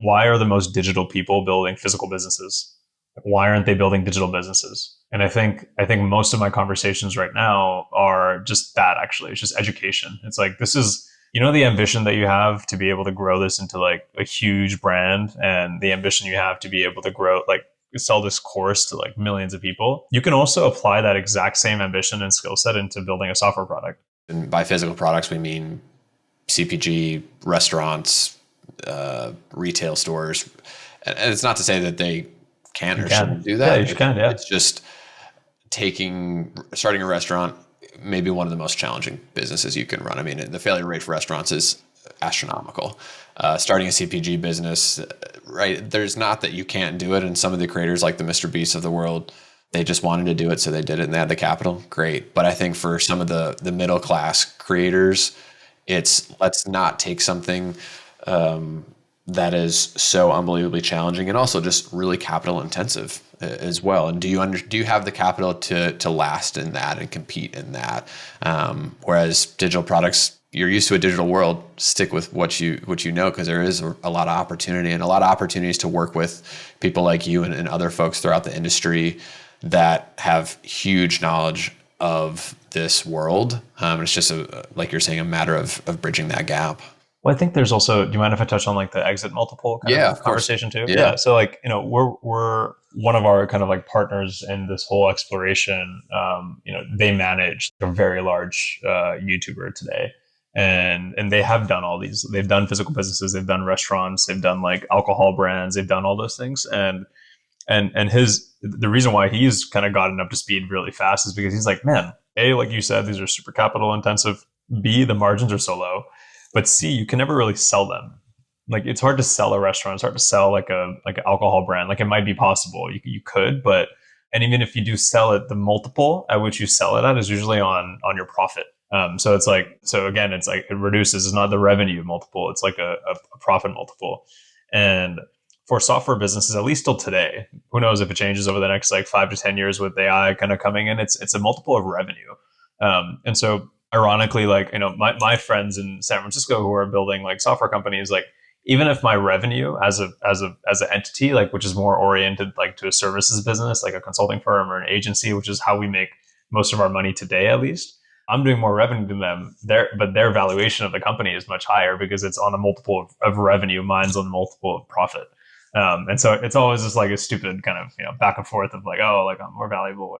why are the most digital people building physical businesses? Why aren't they building digital businesses? And I think most of my conversations right now are just that. Actually, it's just education. It's like, this is, the ambition that you have to be able to grow this into like a huge brand, and the ambition you have to be able to grow, like, sell this course to like millions of people. You can also apply that exact same ambition and skill set into building a software product. And by physical products, we mean CPG, restaurants, retail stores. And it's not to say that they can You or can. shouldn't do Yeah, that. you can. Yeah. It's just starting a restaurant, maybe one of the most challenging businesses you can run. I mean, the failure rate for restaurants is astronomical. Starting a CPG business, right? There's not that you can't do it. And some of the creators like the Mr. Beasts of the world, they just wanted to do it, so they did it and they had the capital. Great. But I think for some of the middle class creators, it's, let's not take something that is so unbelievably challenging and also just really capital intensive as well. And do you have the capital to last in that and compete in that? Whereas digital products, you're used to a digital world, stick with what you know, because there is a lot of opportunity and a lot of opportunities to work with people like you and other folks throughout the industry that have huge knowledge of this world. It's just like you're saying, a matter of bridging that gap. Well, I think there's also, do you mind if I touch on like the exit multiple kind Yeah, of of course. conversation too? Yeah. Yeah. So like, we're one of our kind of like partners in this whole exploration. They manage a very large YouTuber today. And they have done all these, they've done physical businesses, they've done restaurants, they've done like alcohol brands, they've done all those things. And the reason why he's kind of gotten up to speed really fast is because he's like, man, A, like you said, these are super capital intensive. B, the margins are so low. But C, you can never really sell them. Like, it's hard to sell a restaurant. It's hard to sell like an alcohol brand. Like, it might be possible. You could, but, and even if you do sell it, the multiple at which you sell it at is usually on your profit. So it's like, so again, it's like it reduces. It's not the revenue multiple. It's like a profit multiple. And for software businesses, at least till today, who knows if it changes over the next like 5 to 10 years with AI kind of coming in, it's a multiple of revenue. And so ironically, like, my friends in San Francisco who are building like software companies, like, even if my revenue as an entity, like, which is more oriented like to a services business, like a consulting firm or an agency, which is how we make most of our money today, at least, I'm doing more revenue than them. But their valuation of the company is much higher because it's on a multiple of revenue. Mine's on a multiple of profit. And so it's always just like a stupid kind of, back and forth of like, oh, like, I'm more valuable.